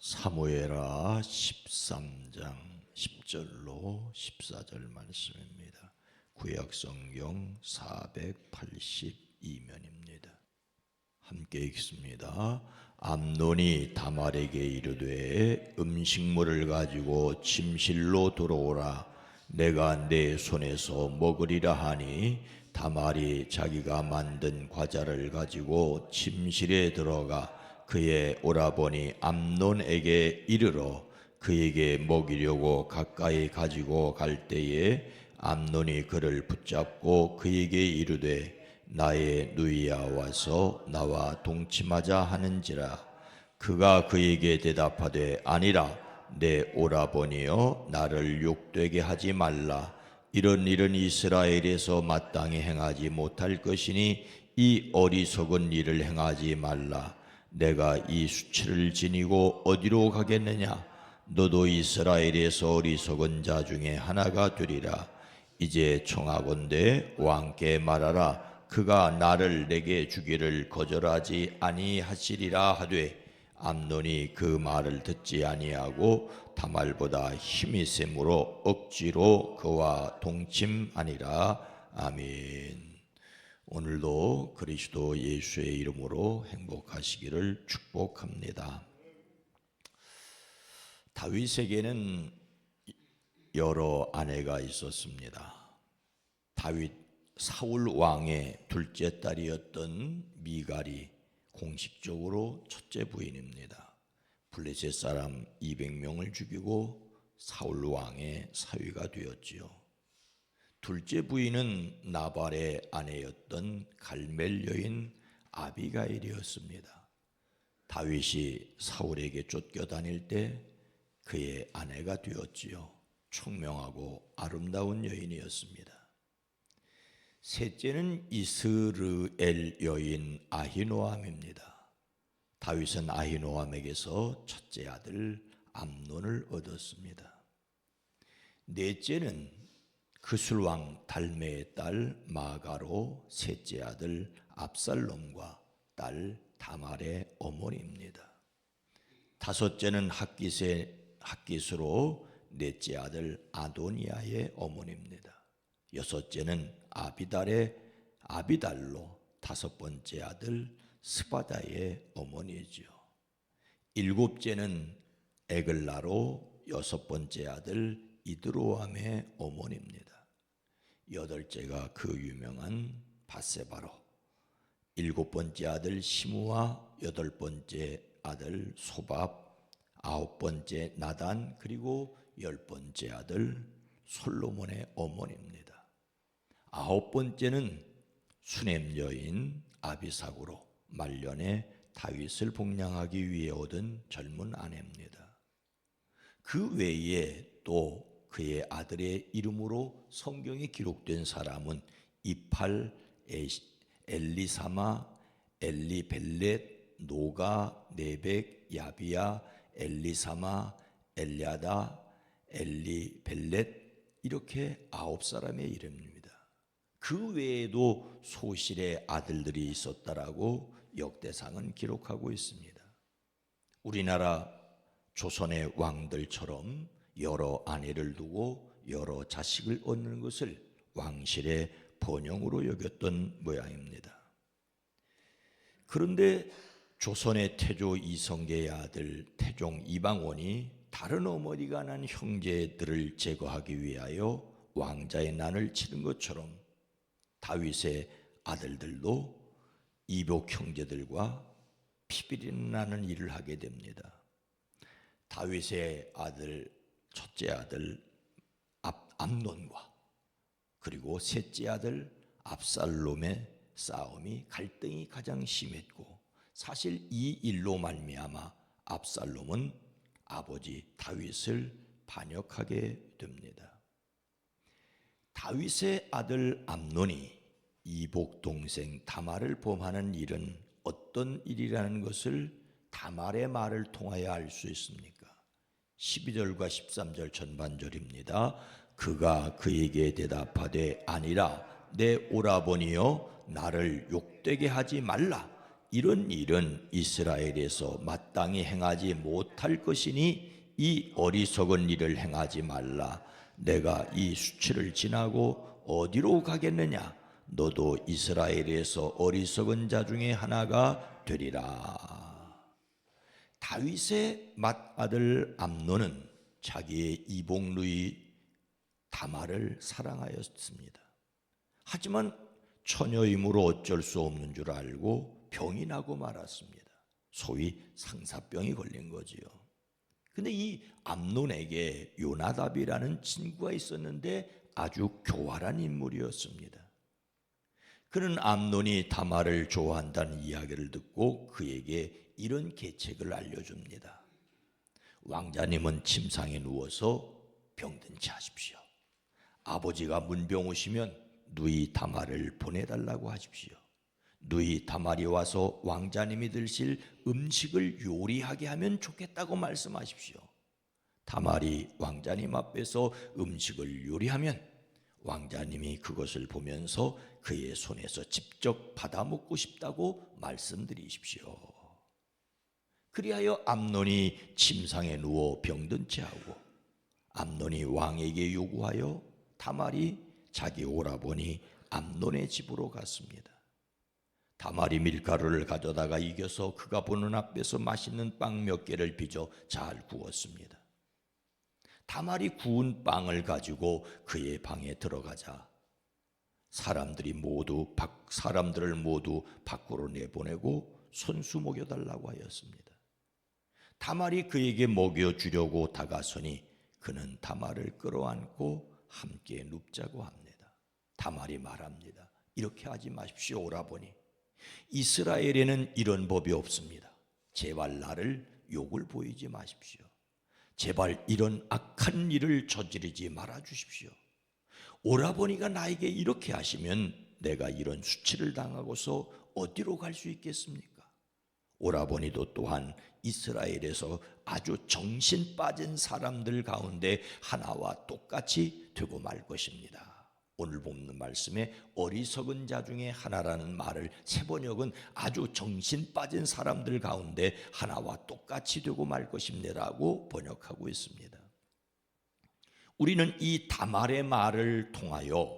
사무엘하 13장 10절로 14절 말씀입니다. 구약성경 482면입니다. 함께 읽습니다. 암논이 다말에게 이르되 음식물을 가지고 침실로 들어오라. 내가 내 손에서 먹으리라 하니 다말이 자기가 만든 과자를 가지고 침실에 들어가 그의 오라버니 암논에게 이르러 그에게 먹이려고 가까이 가지고 갈 때에 암논이 그를 붙잡고 그에게 이르되 나의 누이야 와서 나와 동침하자 하는지라. 그가 그에게 대답하되 아니라 내 오라버니여 나를 욕되게 하지 말라. 이런 일은 이스라엘에서 마땅히 행하지 못할 것이니 이 어리석은 일을 행하지 말라. 내가 이 수치를 지니고 어디로 가겠느냐? 너도 이스라엘에서 어리석은 자 중에 하나가 되리라. 이제 청하건대 왕께 말하라. 그가 나를 내게 주기를 거절하지 아니하시리라 하되 암논이 그 말을 듣지 아니하고 다말보다 힘이 셈으로 억지로 그와 동침하니라. 아멘. 오늘도 그리스도 예수의 이름으로 행복하시기를 축복합니다. 다윗에게는 여러 아내가 있었습니다. 다윗 사울 왕의 둘째 딸이었던 미갈이 공식적으로 첫째 부인입니다. 블레셋 사람 200명을 죽이고 사울 왕의 사위가 되었지요. 둘째 부인은 나발의 아내였던 갈멜 여인 아비가일이었습니다. 다윗이 사울에게 쫓겨다닐 때 그의 아내가 되었지요. 총명하고 아름다운 여인이었습니다. 셋째는 이스르엘 여인 아히노암입니다. 다윗은 아히노암에게서 첫째 아들 암논을 얻었습니다. 넷째는 그술왕 달메의 딸 마가로 셋째 아들 압살롬과 딸 다말의 어머니입니다. 다섯째는 핫깃으로 넷째 아들 아도니아의 어머니입니다. 여섯째는 아비달로 다섯 번째 아들 스바다의 어머니이지요. 일곱째는 에글라로 여섯 번째 아들 이드로암의 어머니입니다. 여덟째가 그 유명한 바세바로, 일곱 번째 아들 시므와 여덟 번째 아들 소밥, 아홉 번째 나단, 그리고 열 번째 아들 솔로몬의 어머니입니다. 아홉 번째는 수넴 여인 아비삭으로 말년에 다윗을 복량하기 위해 얻은 젊은 아내입니다. 그 외에 또 그의 아들의 이름으로 성경에 기록된 사람은 이팔, 엘리사마, 엘리벨렛, 노가, 네벡, 야비야, 엘리사마, 엘리아다, 엘리벨렛, 이렇게 9사람의 이름입니다. 그 외에도 소실의 아들들이 있었다라고 역대상은 기록하고 있습니다. 우리나라 조선의 왕들처럼 여러 아내를 두고 여러 자식을 얻는 것을 왕실의 번영으로 여겼던 모양입니다. 그런데 조선의 태조 이성계의 아들 태종 이방원이 다른 어머니가 난 형제들을 제거하기 위하여 왕자의 난을 치른 것처럼 다윗의 아들들도 이복 형제들과 피비린 나는 일을 하게 됩니다. 다윗의 첫째 아들 암논과 그리고 셋째 아들 압살롬의 싸움이 갈등이 가장 심했고, 사실 이 일로 말미암아 압살롬은 아버지 다윗을 반역하게 됩니다. 다윗의 아들 암논이 이복 동생 다말을 범하는 일은 어떤 일이라는 것을 다말의 말을 통하여 알 수 있습니까? 12절과 13절 전반절입니다. 그가 그에게 대답하되 아니라 내 오라버니여 나를 욕되게 하지 말라. 이런 일은 이스라엘에서 마땅히 행하지 못할 것이니 이 어리석은 일을 행하지 말라. 내가 이 수치를 지나고 어디로 가겠느냐? 너도 이스라엘에서 어리석은 자 중에 하나가 되리라. 다윗의 맏아들 암논은 자기의 이복누이 다말을 사랑하였습니다. 하지만 처녀이므로 어쩔 수 없는 줄 알고 병이 나고 말았습니다. 소위 상사병이 걸린 거지요. 근데 이 암논에게 요나답이라는 친구가 있었는데 아주 교활한 인물이었습니다. 그는 암논이 다말을 좋아한다는 이야기를 듣고 그에게 이런 계책을 알려줍니다. 왕자님은 침상에 누워서 병든 채 하십시오. 아버지가 문병 오시면 누이 다말을 보내달라고 하십시오. 누이 다말이 와서 왕자님이 드실 음식을 요리하게 하면 좋겠다고 말씀하십시오. 다말이 왕자님 앞에서 음식을 요리하면 왕자님이 그것을 보면서 그의 손에서 직접 받아 먹고 싶다고 말씀드리십시오. 그리하여 암논이 침상에 누워 병든 채 하고 암논이 왕에게 요구하여 다말이 자기 오라버니 암논의 집으로 갔습니다. 다말이 밀가루를 가져다가 이겨서 그가 보는 앞에서 맛있는 빵 몇 개를 빚어 잘 구웠습니다. 다말이 구운 빵을 가지고 그의 방에 들어가자 사람들을 모두 밖으로 내보내고 손수 먹여달라고 하였습니다. 다말이 그에게 먹여주려고 다가서니 그는 다말을 끌어안고 함께 눕자고 합니다. 다말이 말합니다. 이렇게 하지 마십시오, 오라버니. 이스라엘에는 이런 법이 없습니다. 제발 나를 욕을 보이지 마십시오. 제발 이런 악한 일을 저지르지 말아 주십시오. 오라버니가 나에게 이렇게 하시면 내가 이런 수치를 당하고서 어디로 갈 수 있겠습니까? 오라버니도 또한 이스라엘에서 아주 정신 빠진 사람들 가운데 하나와 똑같이 되고 말 것입니다. 오늘 보는 말씀에 어리석은 자 중에 하나라는 말을 세번역은 아주 정신 빠진 사람들 가운데 하나와 똑같이 되고 말 것입니다라고 번역하고 있습니다. 우리는 이 다말의 말을 통하여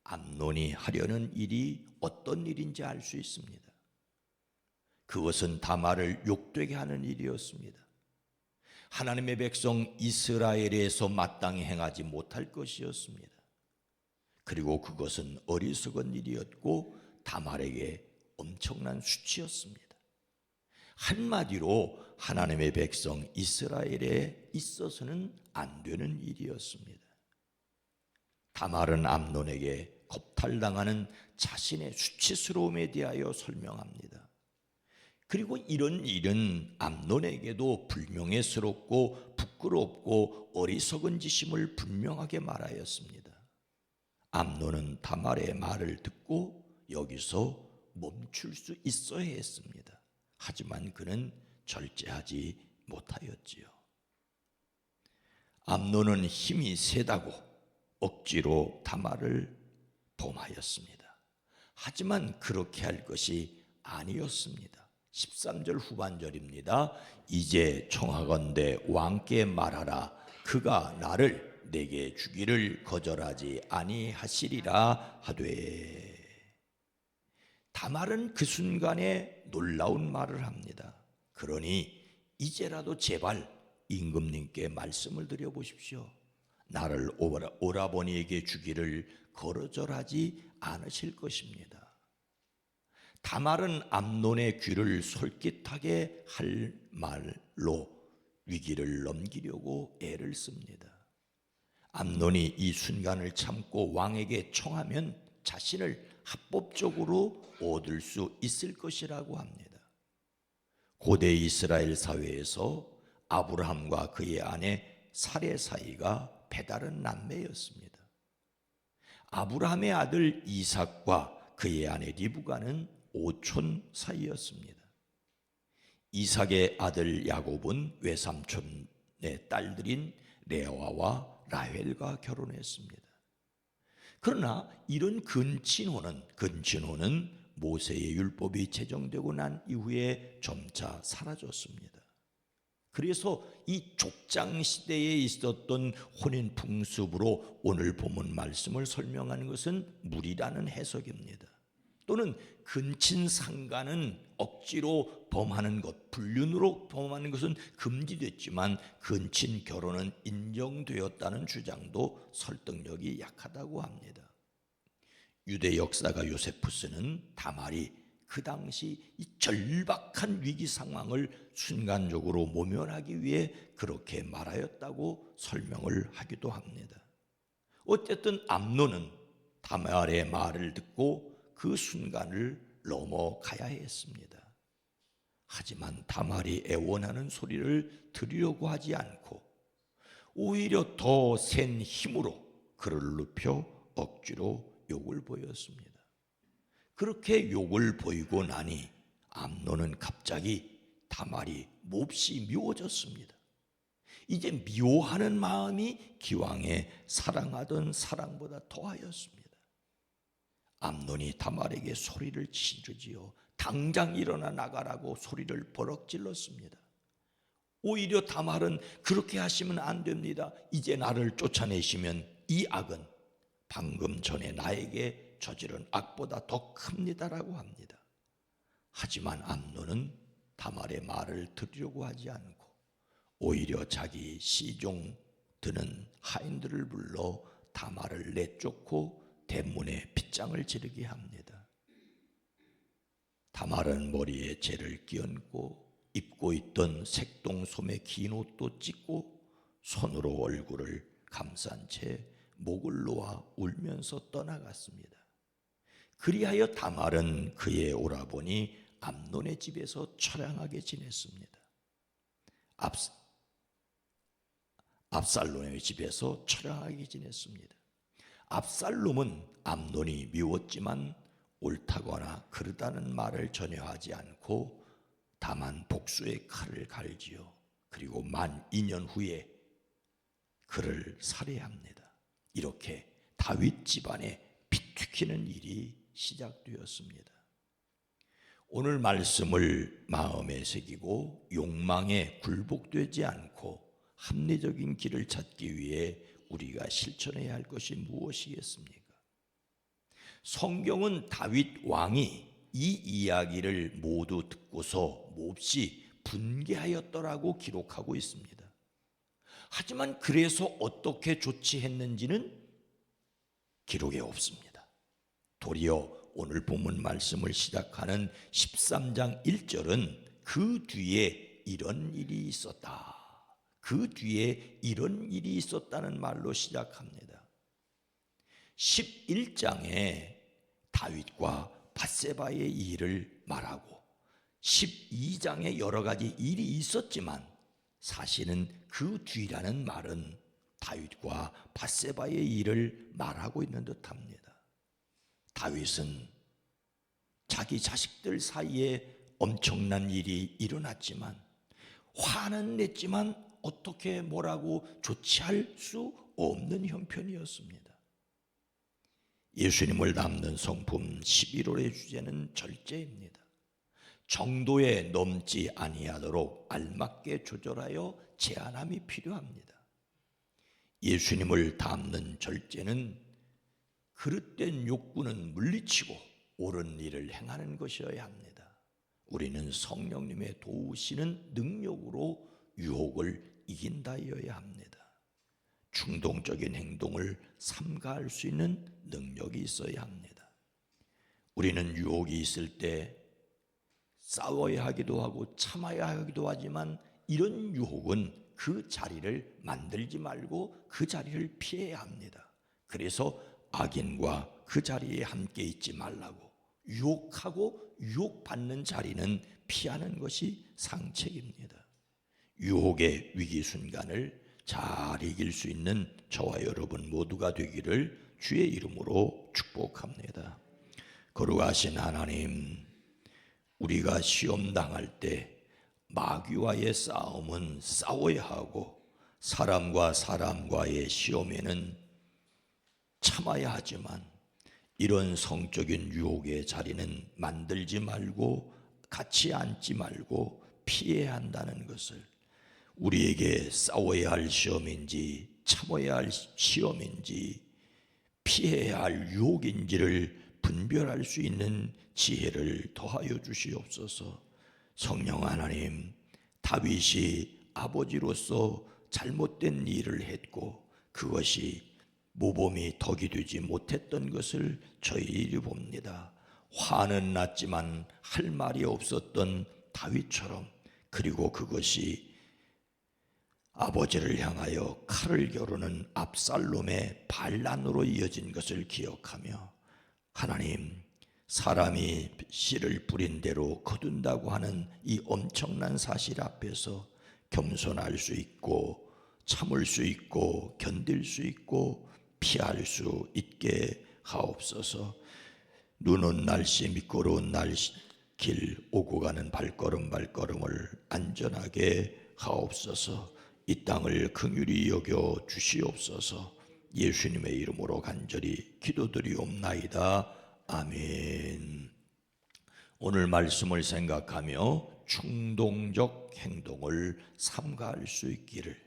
암논이 하려는 일이 어떤 일인지 알 수 있습니다. 그것은 다말을 욕되게 하는 일이었습니다. 하나님의 백성 이스라엘에서 마땅히 행하지 못할 것이었습니다. 그리고 그것은 어리석은 일이었고 다말에게 엄청난 수치였습니다. 한마디로 하나님의 백성 이스라엘에 있어서는 안 되는 일이었습니다. 다말은 암논에게 겁탈당하는 자신의 수치스러움에 대하여 설명합니다. 그리고 이런 일은 암논에게도 불명예스럽고 부끄럽고 어리석은 짓임을 분명하게 말하였습니다. 암논은 다말의 말을 듣고 여기서 멈출 수 있어야 했습니다. 하지만 그는 절제하지 못하였지요. 암논은 힘이 세다고 억지로 다말을 범하였습니다. 하지만 그렇게 할 것이 아니었습니다. 13절 후반절입니다. 이제 청하건대 왕께 말하라. 그가 나를 내게 주기를 거절하지 아니하시리라 하되. 다말은 그 순간에 놀라운 말을 합니다. 그러니 이제라도 제발 임금님께 말씀을 드려보십시오. 나를 오라버니에게 주기를 거절하지 않으실 것입니다. 다말은 암논의 귀를 솔깃하게 할 말로 위기를 넘기려고 애를 씁니다. 암논이 이 순간을 참고 왕에게 청하면 자신을 합법적으로 얻을 수 있을 것이라고 합니다. 고대 이스라엘 사회에서 아브라함과 그의 아내 사레 사이가 배다른 남매였습니다. 아브라함의 아들 이삭과 그의 아내 리브가는 오촌 사이였습니다. 이삭의 아들 야곱은 외삼촌의 딸들인 레아와 라헬과 결혼했습니다. 그러나 이런 근친혼은 모세의 율법이 제정되고 난 이후에 점차 사라졌습니다. 그래서 이 족장 시대에 있었던 혼인 풍습으로 오늘 본문 말씀을 설명하는 것은 무리라는 해석입니다. 또는 근친 상간은 억지로 범하는 것, 불륜으로 범하는 것은 금지됐지만 근친 결혼은 인정되었다는 주장도 설득력이 약하다고 합니다. 유대 역사가 요세푸스는 다말이 그 당시 이 절박한 위기 상황을 순간적으로 모면하기 위해 그렇게 말하였다고 설명을 하기도 합니다. 어쨌든 암논은 다말의 말을 듣고 그 순간을 넘어가야 했습니다. 하지만 다말이 애원하는 소리를 들으려고 하지 않고 오히려 더 센 힘으로 그를 눕혀 억지로 욕을 보였습니다. 그렇게 욕을 보이고 나니 암논은 갑자기 다말이 몹시 미워졌습니다. 이제 미워하는 마음이 기왕에 사랑하던 사랑보다 더하였습니다. 암논이 다말에게 소리를 지르지요. 당장 일어나 나가라고 소리를 버럭 질렀습니다. 오히려 다말은 그렇게 하시면 안 됩니다. 이제 나를 쫓아내시면 이 악은 방금 전에 나에게 저지른 악보다 더 큽니다라고 합니다. 하지만 암논은 다말의 말을 들으려고 하지 않고 오히려 자기 시종 드는 하인들을 불러 다말을 내쫓고 대문에 빗장을 지르게 합니다. 다말은 머리에 재를 끼얹고 입고 있던 색동소매 긴 옷도 찢고 손으로 얼굴을 감싼 채 목을 놓아 울면서 떠나갔습니다. 그리하여 다말은 그의 오라버니 암논의 집에서 처량하게 지냈습니다. 압살롬의 집에서 처량하게 지냈습니다. 압살롬은 암논이 미웠지만 옳다거나 그르다는 말을 전혀 하지 않고 다만 복수의 칼을 갈지요. 그리고 만 2년 후에 그를 살해합니다. 이렇게 다윗 집안에 피튀기는 일이 시작되었습니다. 오늘 말씀을 마음에 새기고 욕망에 굴복되지 않고 합리적인 길을 찾기 위해 우리가 실천해야 할 것이 무엇이겠습니까? 성경은 다윗 왕이 이 이야기를 모두 듣고서 몹시 분개하였더라고 기록하고 있습니다. 하지만 그래서 어떻게 조치했는지는 기록에 없습니다. 도리어 오늘 본문 말씀을 시작하는 13장 1절은 그 뒤에 이런 일이 있었다. 그 뒤에 이런 일이 있었다는 말로 시작합니다. 11장에 다윗과 밧세바의 일을 말하고 12장에 여러 가지 일이 있었지만 사실은 그 뒤라는 말은 다윗과 밧세바의 일을 말하고 있는 듯합니다. 다윗은 자기 자식들 사이에 엄청난 일이 일어났지만 화는 냈지만 어떻게 뭐라고 조치할 수 없는 형편이었습니다. 예수님을 담는 성품 11월의 주제는 절제입니다. 정도에 넘지 아니하도록 알맞게 조절하여 제한함이 필요합니다. 예수님을 담는 절제는 그릇된 욕구는 물리치고 옳은 일을 행하는 것이어야 합니다. 우리는 성령님의 도우시는 능력으로 유혹을 이긴다여야 합니다. 충동적인 행동을 삼가할 수 있는 능력이 있어야 합니다. 우리는 유혹이 있을 때 싸워야 하기도 하고 참아야 하기도 하지만 이런 유혹은 그 자리를 만들지 말고 그 자리를 피해야 합니다. 그래서 악인과 그 자리에 함께 있지 말라고, 유혹하고 유혹받는 자리는 피하는 것이 상책입니다. 유혹의 위기 순간을 잘 이길 수 있는 저와 여러분 모두가 되기를 주의 이름으로 축복합니다. 거룩하신 하나님, 우리가 시험 당할 때 마귀와의 싸움은 싸워야 하고 사람과 사람과의 시험에는 참아야 하지만 이런 성적인 유혹의 자리는 만들지 말고 같이 앉지 말고 피해야 한다는 것을, 우리에게 싸워야 할 시험인지 참아야 할 시험인지 피해야 할 유혹인지를 분별할 수 있는 지혜를 더하여 주시옵소서. 성령 하나님, 다윗이 아버지로서 잘못된 일을 했고 그것이 모범이 덕이 되지 못했던 것을 저희들이 봅니다. 화는 났지만 할 말이 없었던 다윗처럼, 그리고 그것이 아버지를 향하여 칼을 겨루는 압살롬의 반란으로 이어진 것을 기억하며, 하나님, 사람이 씨를 뿌린 대로 거둔다고 하는 이 엄청난 사실 앞에서 겸손할 수 있고 참을 수 있고 견딜 수 있고 피할 수 있게 하옵소서. 눈 온 날씨, 미끄러운 날씨 길 오고 가는 발걸음을 안전하게 하옵소서. 이 땅을 긍휼히 여겨 주시옵소서. 예수님의 이름으로 간절히 기도드리옵나이다. 아멘. 오늘 말씀을 생각하며 충동적 행동을 삼가할 수 있기를,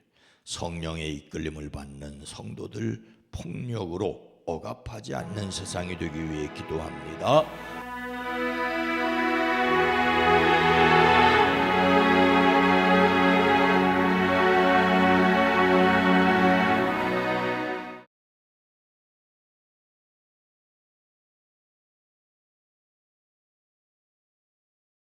성령의 이끌림을 받는 성도들 폭력으로 억압하지 않는 세상이 되기 위해 기도합니다.